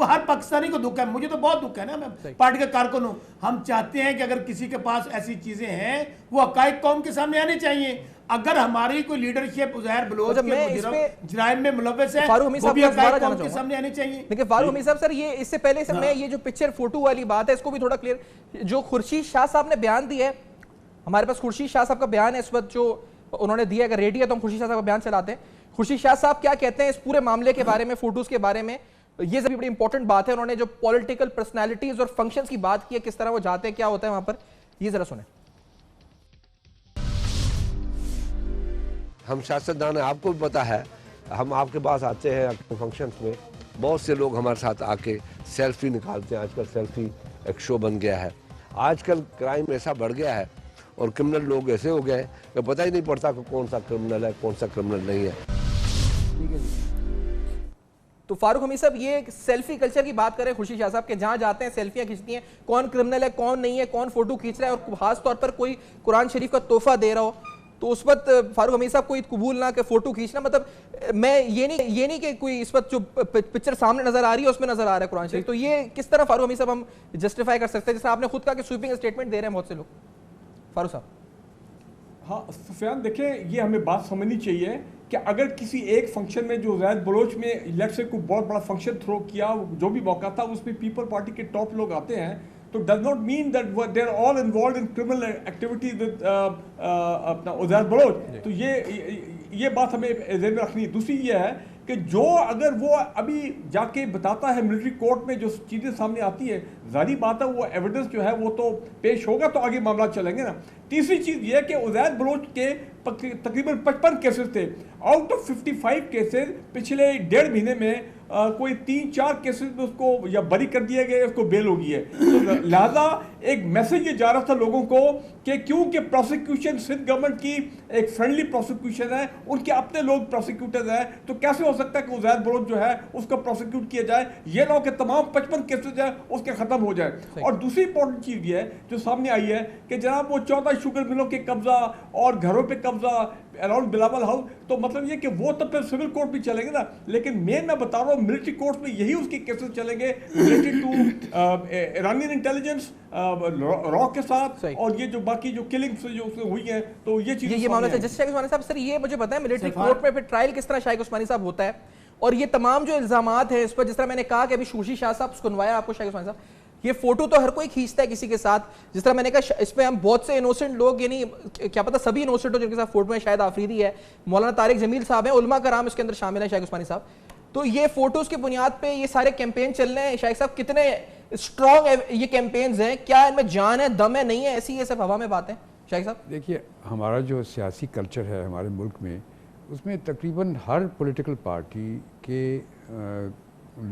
हर पाकिस्तानी को दुख है, मुझे तो बहुत दुख है ना, मैं पार्टी का कारकुन हूँ। हम चाहते हैं कि अगर किसी के पास ऐसी चीजें हैं वो हक़ाइक़ कौम के सामने आने चाहिए। अगर हमारी कोई लीडरशिप उज़ैर बलोच के जुराइम में मुलव्वस है, वो भी हक़ाइक़ कौम के सामने आने चाहिए। लेकिन फारूक हमीद साहब, सर ये इससे पहले सर मैं ये जो पिक्चर फोटो वाली बात है इसको भी थोड़ा क्लियर, जो खुर्शीद शाह साहब ने बयान दिया है, हमारे पास खुर्शीद शाह साहब का बयान है इस वक्त जो उन्होंने दिया, अगर रेडी है तो हम खुर्शीद शाह साहब का बयान चलाते हैं। खुर्शीद शाह साहब क्या कहते हैं इस पूरे मामले के बारे में, फोटोज के बारे में? ये सभी बड़ी इंपॉर्टेंट बात है। उन्होंने जो पॉलिटिकल पर्सनालिटीज और फंक्शंस की बात की है, किस तरह वो जाते हैं, क्या होता है वहां पर, ये जरा सुने। हम सियासतदान हैं, आपको भी पता है, हम आपके पास आते हैं अपने फंक्शंस में, बहुत से लोग हमारे साथ आके सेल्फी निकालते हैं। आजकल सेल्फी एक शो बन गया है। आजकल क्राइम ऐसा बढ़ गया है और क्रिमिनल लोग ऐसे हो गए कि पता ही नहीं पड़ता कि कौन सा क्रिमिनल है, कौन सा क्रिमिनल नहीं है। ठीक है जी। तो फारूक हमीद साहब, ये सेल्फी कल्चर की बात करें खुर्शीद शाह साहब के, जहां जाते हैं सेल्फियां खींचती हैं, कौन क्रिमिनल है कौन नहीं है, कौन फोटो खींच रहा है, और खास तौर पर कोई कुरान शरीफ का तोहफा दे रहा हो, तो उस वक्त फारूक हमीद साहब कोई कबूल ना कि फोटो खींचना, मतलब मैं ये नहीं कि कोई इस वक्त जो पिक्चर सामने नजर आ रही है उसमें नजर आ रहा है कुरान शरीफ, तो ये किस तरह फारूक हमीद साहब हम जस्टिफाई कर सकते हैं, जैसे आपने खुद कहा कि स्वीपिंग स्टेटमेंट दे रहे हैं बहुत से लोग। फारूक साहब। हाँ सुफियान, देखें ये हमें बात समझनी चाहिए कि अगर किसी एक फंक्शन में जो ज़ैद बलोच में लेट्स से कोई बहुत बड़ा फंक्शन थ्रो किया, जो भी मौका था, उसमें पीपल पार्टी के टॉप लोग आते हैं, तो does not mean that they are all involve in criminal activity with अपना ज़ैद बलोच। तो ये बात हमें ध्यान में रखनी है। दूसरी ये है कि जो अगर वो अभी जाके बताता है मिलिट्री कोर्ट में, जो चीज़ें सामने आती है, जारी बात है वो एविडेंस जो है वो तो पेश होगा तो आगे मामला चलेंगे ना। तीसरी चीज़ ये है कि उज़ैद बलोच के तकरीबन 55 केसेस थे, आउट ऑफ 55 केसेस पिछले 1.5 महीने में कोई 3-4 केसेस में उसको या बरी कर दिया गया, उसको बेल हो गई है। तो लिहाजा एक मैसेज ये जा रहा था लोगों को कि क्योंकि प्रोसिक्यूशन सिंध गवर्नमेंट की एक फ्रेंडली प्रोसिक्यूशन है, उनके अपने लोग प्रोसिक्यूटर्स हैं, तो कैसे हो सकता है कि उज़ैद बलोच जो है उसको प्रोसिक्यूट किया जाए, ये लोग के तमाम 55 केसेज है उसके ख़त्म हो जाए। और दूसरी इंपॉर्टेंट चीज़ ये है जो सामने आई है कि जनाब वो 14 शुगर मिलों के कब्जा और घरों पर कब्जा अराउंड बिलावल हाउस, तो मतलब ये कि वो तो फिर सिविल कोर्ट भी चलेंगे ना, लेकिन मेन मैं बता रहा हूँ मिलिट्री कोर्ट में यही उसके केसेस चलेंगे रिलेटेड टू ईरानियन इंटेलिजेंस रॉ के साथ, और ये जो बाकी जो किलिंग्स जो उसमें हुई हैं, तो ये चीज़ ये मामला है। जस्टिस शाइक उस्मानी साहब, सर ये मुझे बताएं मिलिट्री कोर्ट में फिर ट्रायल किस तरह शाइक उस्मानी साहब होता है, और ये तमाम जो इल्जामात है इस पर, जिस तरह मैंने कहा कि अभी शूशी शाह साहब सुनवाया आपको शाइक उस्मानी साहब, ये फोटो तो हर कोई खींचता है किसी के साथ, जिस तरह मैंने कहा इसमें हम बहुत से इनोसेंट लोग, यानी क्या पता सभी इनोसेंट हो जिनके साथ फोटो में, शायद आफरीदी है, मौलाना तारिक जमील साहब हैं, उलमा कराम इसके अंदर शामिल है, शाइक उस्मानी साहब। तो ये फोटोज की बुनियाद पे ये सारे कैंपेन चल रहे हैं, शाइक साहब कितने स्ट्रॉन्ग ये कैंपेन्स हैं, क्या इनमें जान है, दम है, नहीं है, ऐसी ये सब हवा में बातें शाइक साहब? देखिए हमारा जो सियासी कल्चर है हमारे मुल्क में, उसमें तकरीबन हर पॉलिटिकल पार्टी के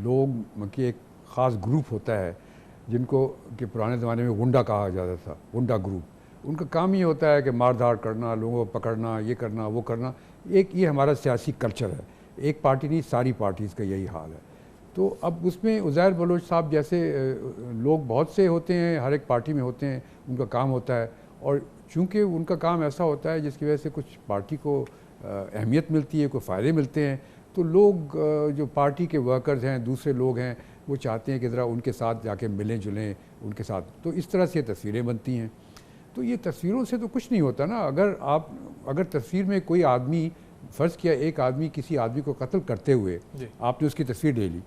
लोग की एक ख़ास ग्रुप होता है जिनको कि पुराने ज़माने में गुंडा कहा जाता था, गुंडा ग्रुप। उनका काम ये होता है कि मारधाड़ करना, लोगों को पकड़ना, ये करना वो करना। एक ये हमारा सियासी कल्चर है, एक पार्टी नहीं सारी पार्टीज़ का यही हाल है। तो अब उसमें उज़ैर बलोच साहब जैसे लोग बहुत से होते हैं, हर एक पार्टी में होते हैं, उनका काम होता है, और चूँकि उनका काम ऐसा होता है जिसकी वजह से कुछ पार्टी को अहमियत मिलती है, कोई फ़ायदे मिलते हैं, तो लोग जो पार्टी के वर्कर्स हैं, दूसरे लोग हैं, वो चाहते हैं कि ज़रा उनके साथ जाके मिलें जुलें उनके साथ, तो इस तरह से तस्वीरें बनती हैं। तो ये तस्वीरों से तो कुछ नहीं होता ना। अगर तस्वीर में कोई आदमी, फ़र्ज़ किया एक आदमी किसी आदमी को कत्ल करते हुए आपने उसकी तस्वीर ले ली,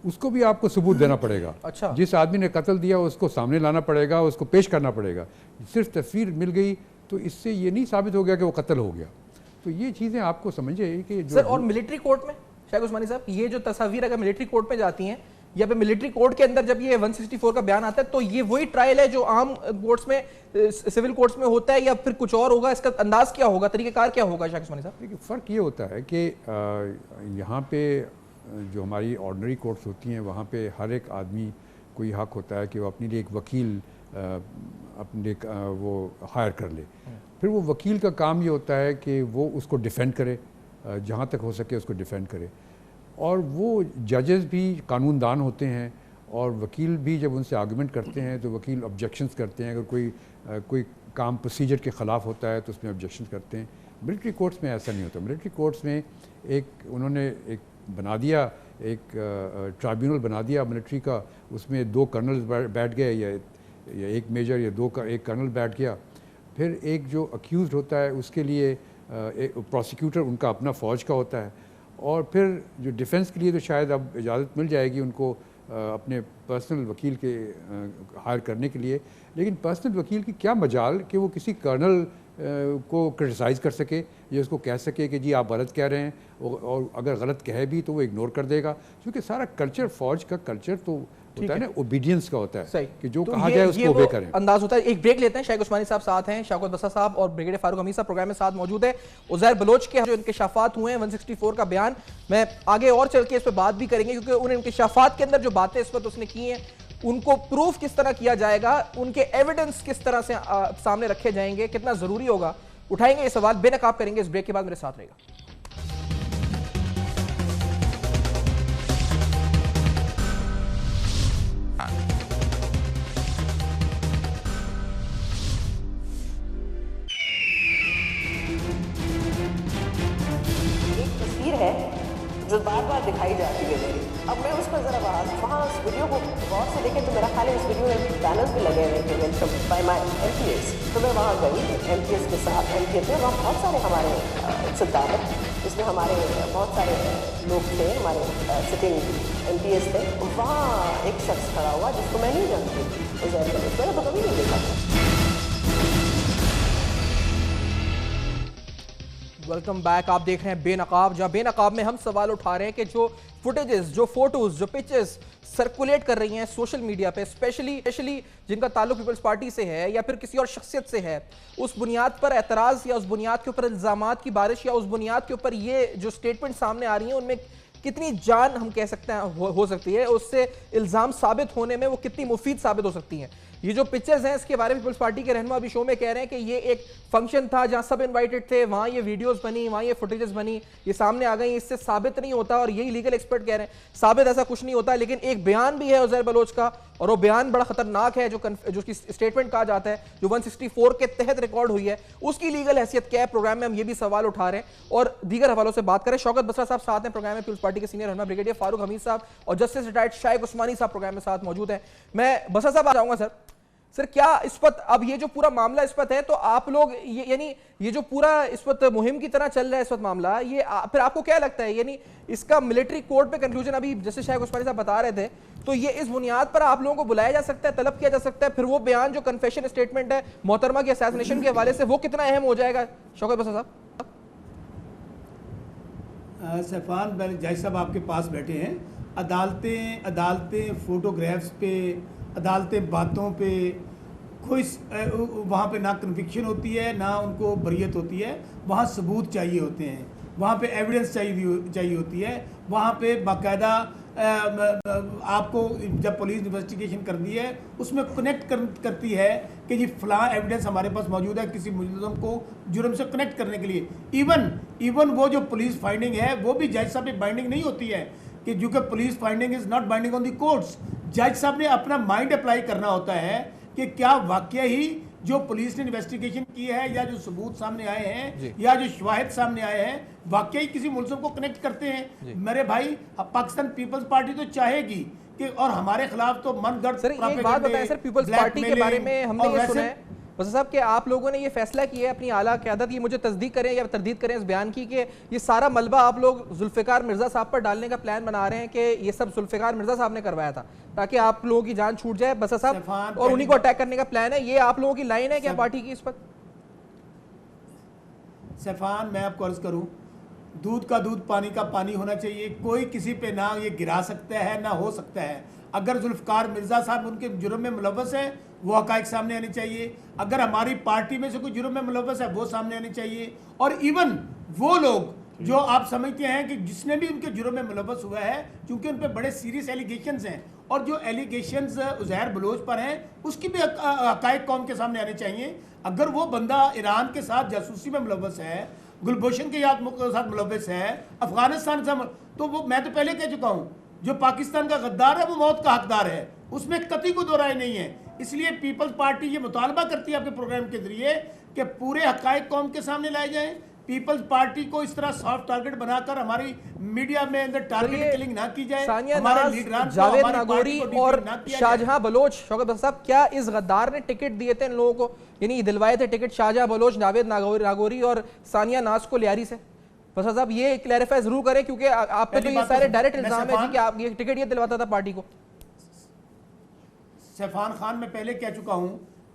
उसको भी आपको सबूत देना पड़ेगा। अच्छा। जिस आदमी ने कत्ल दिया उसको सामने लाना पड़ेगा, उसको पेश करना पड़ेगा। सिर्फ तस्वीर मिल गई तो इससे ये नहीं साबित हो गया कि वो कत्ल हो गया। तो ये चीज़ें आपको समझिए कि जो सर, और मिलिट्री कोर्ट में शाइक उस्मानी साहब, ये जो तस्वीर अगर मिलिट्री कोर्ट में जाती हैं या फिर मिलिट्री कोर्ट के अंदर जब ये 164 का बयान आता है, तो ये वही ट्रायल है जो आम कोर्ट्स में, सिविल कोर्ट्स में होता है, या फिर कुछ और होगा? इसका अंदाज क्या होगा, तरीक़ेकार क्या होगा शाइक उस्मानी साहब? देखिए फ़र्क ये होता है कि यहाँ पे जो हमारी ऑर्डनरी कोर्ट्स होती हैं वहाँ पे हर एक आदमी को ये हक होता है कि वो अपने लिए एक वकील अपने वो हायर कर ले। फिर वो वकील का काम ये होता है कि वो उसको डिफेंड करे, जहाँ तक हो सके उसको डिफेंड करे। और वो जजेस भी कानूनदान होते हैं, और वकील भी जब उनसे आर्गूमेंट करते हैं तो वकील ऑब्जेक्शंस करते हैं। अगर कोई काम प्रोसीजर के ख़िलाफ़ होता है तो उसमें ऑब्जेक्शन करते हैं। मिलिट्री कोर्ट्स में ऐसा नहीं होता। मिलिट्री कोर्ट्स में उन्होंने एक बना दिया, एक ट्राइब्यूनल बना दिया मिलिट्री का, उसमें 2 कर्नल्स बैठ गए या एक मेजर या एक कर्नल बैठ गया। फिर एक जो अक्यूज़ड होता है उसके लिए एक प्रोसिक्यूटर उनका अपना फ़ौज का होता है, और फिर जो डिफेंस के लिए तो शायद अब इजाज़त मिल जाएगी उनको अपने पर्सनल वकील के हायर करने के लिए। लेकिन पर्सनल वकील की क्या मजाल कि वो किसी कर्नल को क्रिटिसाइज़ कर सके या उसको कह सके कि जी आप गलत कह रहे हैं, और अगर गलत कहे भी तो वो इग्नोर कर देगा, क्योंकि सारा कल्चर, फ़ौज का कल्चर तो होता है ना, ओबीडियंस का होता है कि जो कहा जाए उसको ओबे करें। अंदाज होता है। एक ब्रेक लेते हैं। शाइक उस्मानी साहब साथ हैं, शौकत बसा साहब और ब्रिगेडियर फारूक हमीद साहब प्रोग्राम में साथ मौजूद है। उज़ैर बलोच के जो इंकशाफात हुए हैं, 164 का बयान, मैं आगे और चल के इस पर बात भी करेंगे, क्योंकि उन इंकशाफात के अंदर जो बातें इस वक्त उसने की हैं उनको प्रूफ किस तरह किया जाएगा, उनके एविडेंस किस तरह से सामने रखे जाएंगे, कितना जरूरी होगा, उठाएंगे ये सवाल, बेनकाब करेंगे। इस ब्रेक के बाद मेरे साथ रहेगा। दिखाई जाती है मेरी। अब मैं उस पर ज़रा वहाँ उस वीडियो को गौर से देखें तो मेरा ख्याल है उस वीडियो में बैनर्स भी लगे हुए थे वेलकम बाय माय MPs। तो मैं वहाँ गई MPs के साथ, MPs में वहाँ बहुत सारे हमारे सिद्धांत, इसमें हमारे बहुत सारे लोग थे, हमारे सिटिंग MPs थे। वहाँ एक शख्स खड़ा हुआ जिसको मैं नहीं जानती, उज़ैर बलोच, मैंने तो कभी नहीं देखा था। Welcome back. आप देख रहे हैं बेनकाब, जहां बेनकाब में हम सवाल उठा रहे हैं कि जो फुटेजेस, जो फोटोज, जो पिक्चर्स सर्कुलेट कर रही हैं सोशल मीडिया पे, स्पेशली जिनका ताल्लुक पीपल्स पार्टी से है या फिर किसी और शख्सियत से है, उस बुनियाद पर एतराज़ या उस बुनियाद के ऊपर इल्ज़ामात की बारिश या उस बुनियाद के ऊपर ये जो स्टेटमेंट सामने आ रही हैं उनमें कितनी जान हम कह सकते हैं हो सकती है, उससे इल्ज़ाम साबित होने में वो कितनी मुफीद साबित हो सकती हैं। ये जो पिक्चर्स हैं इसके बारे में पीपल्स पार्टी के रहनुमा अभी शो में कह रहे हैं कि ये एक फंक्शन था जहां सब इनवाइटेड थे, वहां ये वीडियोस बनी, वहां ये फुटेजेस बनी, ये सामने आ गई, इससे साबित नहीं होता, और यही लीगल एक्सपर्ट कह रहे हैं साबित ऐसा कुछ नहीं होता। लेकिन एक बयान भी है उज़ैर बलोच का, और वो बयान बड़ा खतरनाक है, जो उसकी स्टेटमेंट कहा जाता है जो 164 के तहत रिकॉर्ड हुई है, उसकी लीगल हैसियत क्या है। प्रोग्राम में हम ये भी सवाल उठा रहे हैं और दीगर हवालों से बात करें। शौकत बसरा साहब साथ हैं प्रोग्राम में, पीपल्स पार्टी के सीनियर रहनुमा ब्रिगेडियर फारूक हमीद साहब और जस्टिस रिटायर्ड शाइक उस्मानी साहब प्रोग्राम में साथ मौजूद हैं। मैं बसरा साहब आ जाऊंगा। सर क्या इस वक्त अब ये जो पूरा मामला इस वक्त है, तो आप लोग यानी ये जो पूरा इस वक्त मुहिम की तरह चल रहा है इस वक्त मामला, ये फिर आपको क्या लगता है, यानी इसका मिलिट्री कोर्ट पे कंक्लूजन अभी जैसे शाइक उस्मानी साहब बता रहे थे, तो ये इस बुनियाद पर आप लोगों को बुलाया जा सकता है, तलब किया जा सकता है, फिर वो बयान जो कन्फेशन स्टेटमेंट है मोहतरमा की असैसिनेशन के हवाले से, वो कितना अहम हो जाएगा? शौकत बसरा साहब। सैफान जज साहब आपके पास बैठे हैं, अदालतें फोटोग्राफ्स पे, अदालतें बातों पे, कोई वहाँ पे ना कन्विक्शन होती है ना उनको बरियत होती है, वहाँ सबूत चाहिए होते हैं, वहाँ पे एविडेंस चाहिए होती है, वहाँ पे बाकायदा आपको जब पुलिस इन्वेस्टिगेशन करती है उसमें कनेक्ट करती है कि जी फलां एविडेंस हमारे पास मौजूद है किसी मुजरिम को जुर्म से कनेक्ट करने के लिए। इवन वो जो पुलिस फाइंडिंग है वो भी जज साहब पे बाइंडिंग नहीं होती है, कि जो कि police finding is not binding on the courts. जज साहब ने अपना माइंड अप्लाई करना होता है कि क्या वाकई ही जो पुलिस ने इन्वेस्टिगेशन की है या जो सबूत सामने आए हैं या जो शवाहिद सामने आए हैं वाकई किसी मुल्ज़िम को कनेक्ट करते हैं। मेरे भाई पाकिस्तान पीपल्स पार्टी तो चाहेगी कि और हमारे खिलाफ तो मनगढ़ंत सर एक बात बताएं सर, पीपल्स पार्टी के बारे में हमने ये सुना है वज़ीर साहब कि आप लोगों ने ये फैसला किया है, अपनी आला क़यादत ये मुझे तस्दीक करें या तरदीद करें इस बयान की, कि ये सारा मलबा आप लोग जुल्फ़िकार मिर्ज़ा साहब पर डालने का प्लान बना रहे हैं कि ये सब जुल्फ़िकार मिर्ज़ा साहब ने करवाया था ताकि आप लोगों की जान छूट जाए बसर साहब, और उन्हीं को अटैक करने का प्लान है। ये आप लोगों की लाइन है क्या पार्टी की इस पर? सैफान मैं आपको अर्ज़ करूँ, दूध का दूध पानी का पानी होना चाहिए। कोई किसी पे ना ये गिरा सकता है ना हो सकता है। अगर जुल्फ़िकार मिर्ज़ा साहब उनके जुर्म में मुलव्वस है वो हक़ाइक़ सामने आने चाहिए। अगर हमारी पार्टी में से कोई जुर्म में मुलव्वस है वो सामने आने चाहिए। और इवन वो लोग जो आप समझते हैं कि जिसने भी उनके जुर्म में मुलव्वस हुआ है, क्योंकि उन पर बड़े सीरियस एलिगेशंस हैं और जो एलिगेशंस उज़ैर बलोच पर हैं उसकी भी हक़ाइक़ कौम के सामने आने चाहिए। अगर वो बंदा ईरान के साथ जासूसी में मुलव्वस है, गुलभूषण के साथ मुलव्वस है, अफगानिस्तान से, तो वो मैं तो पहले कह चुका हूँ जो पाकिस्तान का गद्दार है वो मौत का हकदार है, उसमें कतई को दो राय नहीं है। इसलिए पीपल्स पार्टी ये मुतालबा करती है आपके प्रोग्राम के जरिए कि पूरे हक़ाइक़ कौम के सामने लाए जाएं। पीपल्स पार्टी को इस तरह सॉफ्ट टारगेट बनाकर हमारी मीडिया में अंदर टारगेट किलिंग ना की जाए। हमारे लीडरान जावेद नागौरी और शाहजहां बलोच, शौकत साहब क्या इस गद्दार ने टिकट दिए थे इन लोगों को, यानी दिलवाए थे टिकट शाहजहां बलोच, जावेद नागौरी और सानिया नाज को लियारी से? बसर साहब ये क्लैरिफाई जरूर करें क्योंकि आप पे तो ये सारे डायरेक्ट इल्जाम है जी कि आप ये टिकट ये दिलवाता था पार्टी को। सैफान खान मैं पहले कह चुका हूं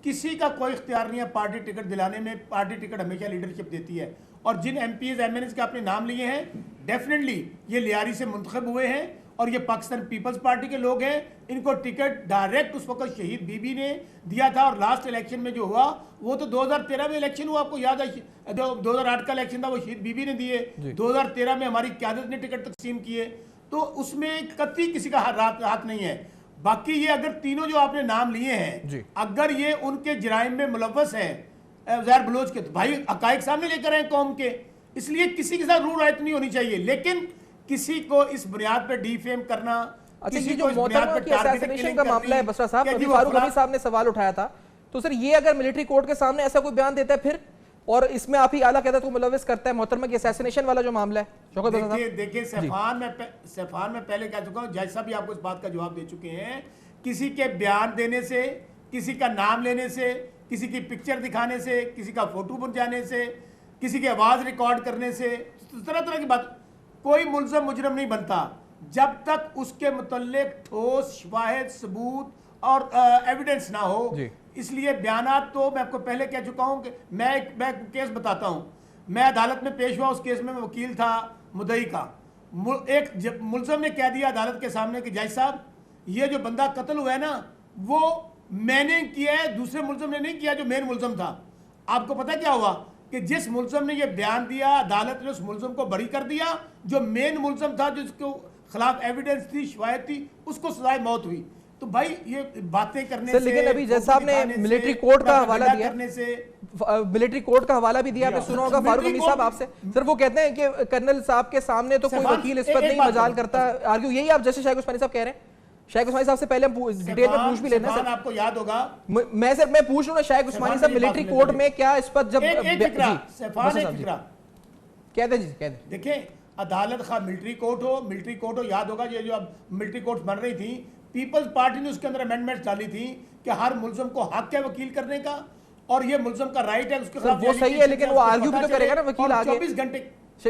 किसी का कोई इख्तियार नहीं है पार्टी टिकट दिलाने में। पार्टी टिकट हमेशा लीडरशिप देती है और जिन MPs MNs के आपने नाम लिए हैं डेफिनेटली ये लियारी से मुंतखब हुए हैं और ये पाकिस्तान पीपल्स पार्टी के लोग हैं। इनको टिकट डायरेक्ट उस वक्त शहीद बीबी ने दिया था और लास्ट इलेक्शन में जो हुआ वो तो 2013 में इलेक्शन हुआ, आपको याद है 2008 का इलेक्शन था वो शहीद बीबी ने दिए, 2013 में हमारी क़यादत ने टिकट तकसीम किए, तो उसमें कतई किसी का हाथ नहीं है। बाकी ये अगर तीनों जो आपने नाम लिए हैं अगर ये उनके जराइम में मुलव्वस है उज़ैर बलोच के, तो भाई हक़ाइक़ सामने लेकर आए कौम के। इसलिए किसी के साथ रू रायत नहीं होनी चाहिए, लेकिन किसी को इस बुनियाद पर डीफेम करना। अच्छा ये जो मोहतरमा की असैसिनेशन का मामला है बसरा साहब, अभी फारूक हमीद साहब ने सवाल उठाया था, तो सर ये अगर मिलिट्री कोर्ट के सामने ऐसा कोई बयान देता है और इसमें आप ही आला क़यादत को मुलव्विस करता है मोहतरमा की असैसिनेशन वाला जो मामला है। शौकत रज़ा साहब, देखिए सैफान में पहले कह चुका हूँ, जैसा भी आपको इस बात का जवाब दे चुके हैं, किसी के बयान देने से, किसी का नाम लेने से, किसी की पिक्चर दिखाने से, किसी का फोटो बन जाने से, किसी की आवाज रिकॉर्ड करने से, तरह तरह की बात, कोई मुल्ज़म मुजरम नहीं बनता जब तक उसके मुतल्लिक ठोस शवाहिद सबूत और एविडेंस ना हो। इसलिए बयानात तो मैं आपको पहले कह चुका हूं कि मैं केस बताता हूं, मैं अदालत में पेश हुआ, उस केस में मैं वकील था मुद्दई का। एक मुल्ज़म ने कह दिया अदालत के सामने कि जज साहब ये जो बंदा कत्ल हुआ है ना वो मैंने किया है, दूसरे मुल्ज़म ने नहीं किया जो मेन मुल्ज़म था। आपको पता क्या हुआ कि जिस मुल्ज़म ने ये बयान दिया अदालत ने उस मुल्ज़म को बरी कर दिया, जो मेन मुल्ज़म था जिसको खिलाफ एविडेंस थी, शवाहिद थी, उसको सजाए मौत हुई। तो भाई ये बातें करने से, लेकिन अभी जज साहब ने मिलिट्री कोड का हवाला दिया, मिलिट्री कोड का हवाला भी दिया, आपने सुना होगा फारूक हमीद साहब आपसे। सर वो कहते हैं कि कर्नल साहब के सामने तो कोई वकील इस पर नहीं मजाल करता आर्ग्यू, यही आप जैसे शाइख उस्मानी साहब कह रहे हैं? शाइख उस्मानी साहब से पहले हम डिटेल में पूछ भी लेना है सर, आपको याद होगा मैं पूछ लूं ना शाइख उस्मानी साहब मिलिट्री कोड में क्या इस पर जब कहते जी कहते देखिए अदालत खा मिलिट्री कोर्ट हो, याद होगा ये जो अब मिलिट्री कोर्ट बन रही थी, पीपल्स पार्टी ने उसके अंदर अमेंडमेंट्स डाली थी कि हर मुल्ज़म को हक है वकील करने का और ये मुल्ज़म का राइट है उसके खिलाफ। वो सही है लेकिन वो आर्ग्यू भी तो करेगा ना वकील आगे। 24 घंटे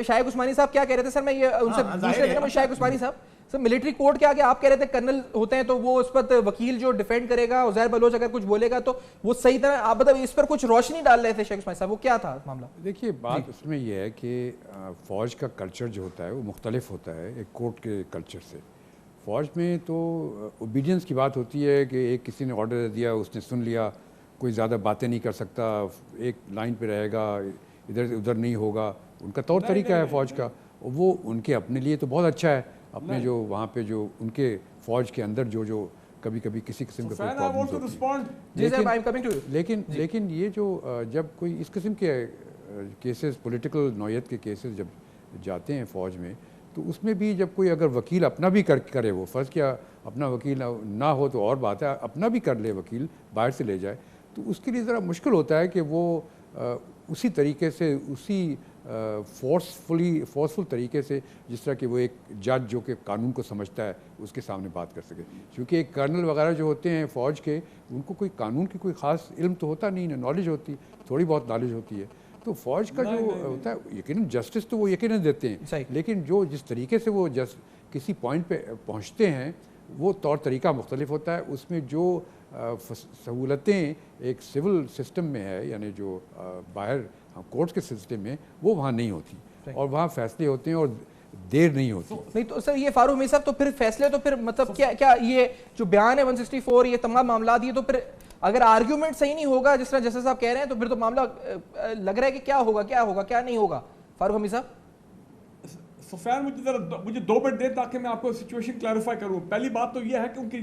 शाइख उस्मानी साहब क्या कह रहे थे सर, मैं ये उनसे पूछ रहा था शाइख उस्मानी साहब सर, मिलिट्री कोड के आगे आप कह रहे थे कर्नल होते हैं तो वो उस पर वकील जो डिफेंड करेगा, उज़ैर बलोच अगर कुछ बोलेगा तो वो सही तरह, आप मतलब इस पर कुछ रोशनी डाल रहे थे शाइख उस्मानी साहब, वो क्या था मामला? देखिए बात उसमें यह है कि फ़ौज का कल्चर जो होता है वो मुख्तलिफ होता है एक कोर्ट के कल्चर से। फ़ौज में तो ओबीडियंस की बात होती है कि एक किसी ने ऑर्डर दे दिया, उसने सुन लिया, कोई ज़्यादा बातें नहीं कर सकता, एक लाइन पे रहेगा, इधर उधर नहीं होगा, उनका तौर तरीका है फ़ौज का। वो उनके अपने लिए तो बहुत अच्छा है, अपने जो वहाँ पे जो उनके फ़ौज के अंदर जो कभी कभी किसी किस्म का लेकिन ये जो जब कोई इस किस्म के केसेस, पॉलिटिकल नौयत के केसेस जब जाते हैं फ़ौज में, तो उसमें भी जब कोई अगर वकील अपना भी करे, वो फ़र्ज़ किया अपना वकील ना हो तो और बात है, अपना भी कर ले वकील, बाहर से ले जाए, तो उसके लिए ज़रा मुश्किल होता है कि वो उसी तरीके से, उसी फोर्सफुल तरीके से जिस तरह कि वो एक जज जो कि कानून को समझता है उसके सामने बात कर सके। क्योंकि एक कर्नल वगैरह जो होते हैं फ़ौज के, उनको कोई कानून की कोई ख़ास इल्म तो होता नहीं है, नॉलेज होती, थोड़ी बहुत नॉलेज होती है। तो फ़ौज का जो होता है यकीनन जस्टिस तो वो यकीनन देते हैं, लेकिन जो जिस तरीके से वो किसी पॉइंट पे पहुंचते हैं वो तौर तरीका मुख्तलिफ होता है। उसमें जो सहूलतें एक सिविल सिस्टम में है, यानी जो बाहर कोर्ट्स के सिस्टम में, वो वहाँ नहीं होती और वहाँ फैसले होते हैं और देर नहीं होती। नहीं तो सर ये फारूक हमीद साहब, तो फिर फैसले तो फिर मतलब क्या ये जो बयान है 164, ये तमाम मामला, ये तो फिर अगर आर्ग्यूमेंट सही नहीं होगा जिस तरह जैसे साहब कह रहे हैं, तो फिर तो मामला लग रहा है कि क्या होगा क्या नहीं होगा। फारूक हमीद साहब सुफियान, मुझे 2 मिनट दें ताकि मैं आपको सिचुएशन क्लैरिफाई करूं। पहली बात तो यह है कि उनकी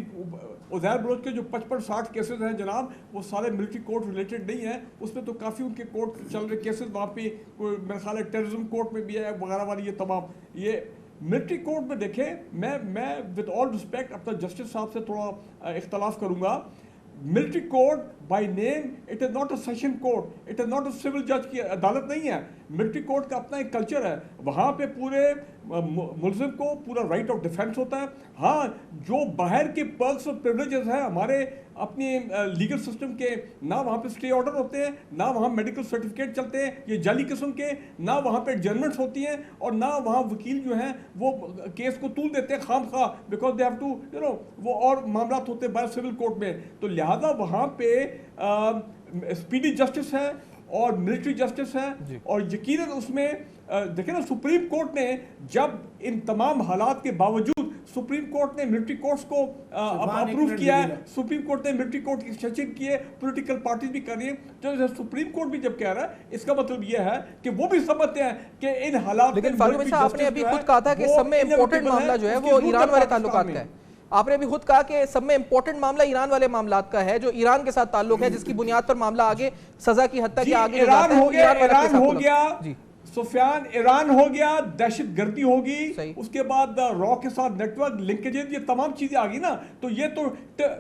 उज़ैर बलोच के जो 55-60 केसेस हैं जनाब, वो सारे मिलिट्री कोर्ट रिलेटेड नहीं है, उसमें तो काफ़ी उनके कोर्ट चल रहे केसेस, वहाँ पे कोई मेरे ख्याल है टेररिज्म कोर्ट में भी है वगैरह वाली, ये तमाम ये मिलिट्री कोर्ट में देखें। मैं विद ऑल रिस्पेक्ट अपना जस्टिस साहब से थोड़ा इख्तलाफ करूँगा। Military court by name it is not a session court, it is not a civil जज की अदालत नहीं है। मिलिट्री कोर्ट का अपना एक कल्चर है, वहाँ पे पूरे मुल्ज़िम को पूरा राइट ऑफ डिफेंस होता है। हाँ, जो बाहर के पर्क्स और प्रिविलेजेस हैं हमारे अपने लीगल सिस्टम के, ना वहाँ पे स्टे ऑर्डर होते हैं, ना वहाँ मेडिकल सर्टिफिकेट चलते हैं ये जाली किस्म के, ना वहाँ पे एडजर्नमेंट्स होती हैं, और ना वहाँ वकील जो हैं वो केस को तूल देते हैं खाम खा, बिकॉज दे हैव टू वो और मामला होते हैं बाहर सिविल कोर्ट में। तो लिहाजा वहाँ पे स्पीडी जस्टिस है और मिलिट्री जस्टिस है, और यकीनन उसमें देखिए ना, सुप्रीम कोर्ट ने जब इन तमाम हालात के बावजूद सुप्रीम कोर्ट ने मिलिट्री कोर्ट्स को अप्रूव किया है, सुप्रीम कोर्ट ने मिलिट्री कोर्ट की एक्सटेंशन की है, पॉलिटिकल पार्टीज भी कर रही है। तो सुप्रीम कोर्ट भी जब कह रहा है, इसका मतलब यह है कि वो भी समझते हैं कि इन हालात। लेकिन फारूक साहब आपने अभी खुद कहा था कि सब में इंपॉर्टेंट मामला जो है वो ईरान वाले ताल्लुकात का है। आपने अभी खुद कहा कि सब में इंपॉर्टेंट मामला ईरान वाले मामलात का है, जो ईरान के साथ ताल्लुक है, जिसकी बुनियाद पर मामला आगे सजा की हद तक आगे ईरान हो गया सुफियान ईरान हो गया, दहशतगर्दी होगी, सही। उसके बाद रॉ के साथ नेटवर्क लिंकेजेस, ये तमाम चीजें आ गई ना। तो ये तो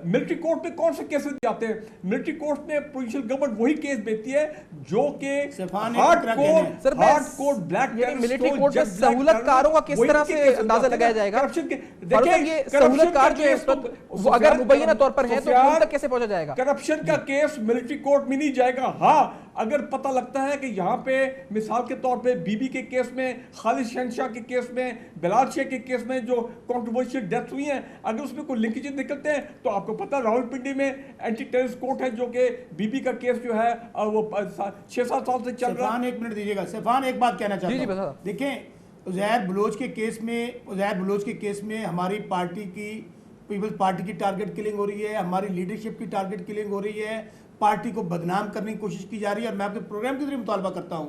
मिलिट्री कोर्ट में कौन से केसेस जाते हैं? मिलिट्री कोर्ट में प्रोविंशियल गवर्नमेंट वही केस देती है जो कि sir, hardcore black military court में सहूलतकारों का किस तरह से अंदाजा लगाया जाएगा? करप्शन के देखिए ये सहूलतकार जो है इस वक्त वो अगर मुबैना तौर पर है तो उन तक कैसे पहुंचा जाएगा? करप्शन का केस मिलिट्री कोर्ट में नहीं जाएगा। हाँ, अगर पता लगता है कि यहाँ पे मिसाल के तौर पे बीबी के केस में, खालिद शहनशाह के केस में, बिलाल शेख के केस में जो कंट्रोवर्शियल डेथ हुई हैं, अगर उसमें कोई लिंकेजेस निकलते हैं तो आपको पता है रावलपिंडी में एंटी टेररिस्ट कोर्ट है जो कि बीबी का केस जो है वो 6-7 साल से चल रहा है। एक मिनट दीजिएगा सैफान, एक बात कहना चाहता हूं। देखें उज़ैर बलोच के केस में हमारी पार्टी की, पीपल्स पार्टी की टारगेट किलिंग हो रही है, हमारी लीडरशिप की टारगेट किलिंग हो रही है, पार्टी को बदनाम करने की कोशिश की जा रही है। और मैं आपके प्रोग्राम के जरिए मुतालबा करता हूं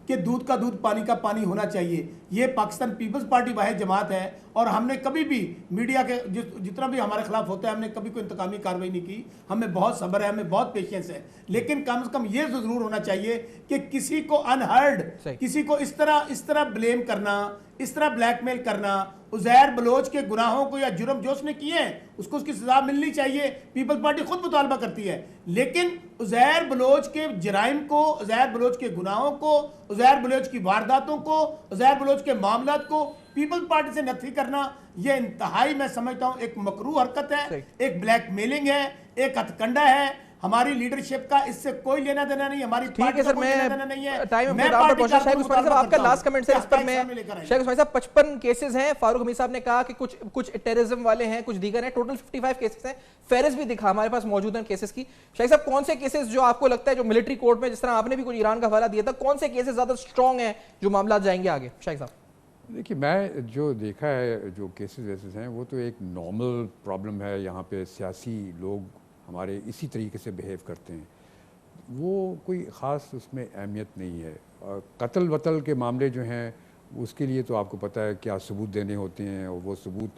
कि दूध का दूध पानी का पानी होना चाहिए। ये पाकिस्तान पीपल्स पार्टी वाहिद जमात है और हमने कभी भी मीडिया के जितना भी हमारे खिलाफ होता है हमने कभी कोई इंतकामी कार्रवाई नहीं की। हमें बहुत सब्र है, हमें बहुत पेशेंस है, लेकिन कम से कम ये जरूर होना चाहिए कि किसी को अनहर्ड, किसी को इस तरह ब्लेम करना, इस तरह ब्लैकमेल करना, उज़ैर बलोच के गुनाहों को या जुर्म जो उसने किए हैं उसको उसकी सजा मिलनी चाहिए। पीपल्स पार्टी खुद मुतालबा करती है, लेकिन उज़ैर बलोच के जराइम को, उज़ैर बलोच के गुनाहों को, उज़ैर बलोच की वारदातों को, उज़ैर बलोच के मामलात को पीपल्स पार्टी से नफी करना यह इंतहाई, मैं समझता हूं, एक मकरूह हरकत है, एक ब्लैकमेलिंग है, एक हथकंडा है। हमारी लीडरशिप का इससे कोई लेना देना नहीं, हमारी ठीक है सर, मैं टाइम में पहुंचा। शेख उस्मानी साहब आपका लास्ट कमेंट है इस पर। मैं शेख उस्मानी साहब 55 केसेस हैं, फारूक हमीद साहब ने कहा कि कुछ टेररिज्म वाले हैं, कुछ दीगर हैं, टोटल 55 केसेस हैं। फेरिस भी दिखा हमारे पास मौजूद है केसेस की। शेख साहब कौन से केसेस जो आपको लगता है जो मिलिट्री कोर्ट में, जिस तरह आपने भी कुछ ईरान का हवाला दिया था, कौन से केसेस ज्यादा स्ट्रॉन्ग हैं जो मामला जाएंगे आगे? शेख साहब देखिए, मैं जो देखा है जो केसेस वेसेस हैं वो तो एक नॉर्मल प्रॉब्लम है। यहाँ पे सियासी लोग हमारे इसी तरीके से बिहेव करते हैं, वो कोई ख़ास उसमें अहमियत नहीं है। और कत्ल वतल के मामले जो हैं उसके लिए तो आपको पता है क्या सबूत देने होते हैं, और वो सबूत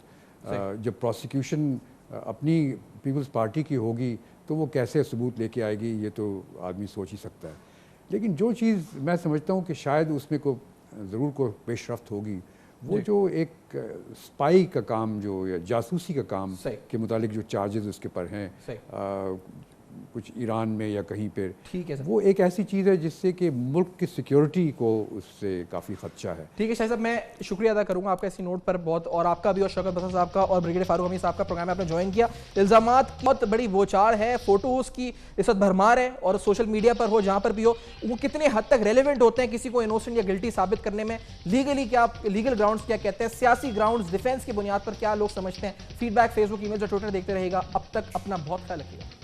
जब प्रोसिक्यूशन अपनी पीपल्स पार्टी की होगी तो वो कैसे सबूत लेके आएगी ये तो आदमी सोच ही सकता है। लेकिन जो चीज़ मैं समझता हूँ कि शायद उसमें को ज़रूर को पेशरफ्त होगी, वो जो एक स्पाई का काम, जो या जासूसी का काम के मुतालिक जो चार्जेस उसके पर हैं कुछ ईरान में या कहीं पे, ठीक है सर, वो एक ऐसी चीज़ है जिससे कि मुल्क की सिक्योरिटी को उससे काफ़ी खदशा है। ठीक है शाह साहब, मैं शुक्रिया अदा करूंगा आपका इसी नोट पर बहुत, और आपका भी और शौकत बसर साहब का और ब्रिगेडियर फारूक हमीद साहब का प्रोग्राम आपने ज्वाइन किया। इल्ज़ामात बहुत बड़ी बोचार है, फोटोज़ की इस वक्त भरमार है, और सोशल मीडिया पर हो जहाँ पर भी हो, वो कितने हद तक रेलिवेंट होते हैं किसी को इनोसेंट या गिल्टी साबित करने में, लीगली क्या, लीगल ग्राउंड्स क्या कहते हैं, सियासी ग्राउंड्स, डिफेंस की बुनियाद पर क्या लोग समझते हैं। फीडबैक फेसबुक, ईमेल और ट्विटर देखते रहेगा। अब तक अपना बहुत ख्याल रखिएगा।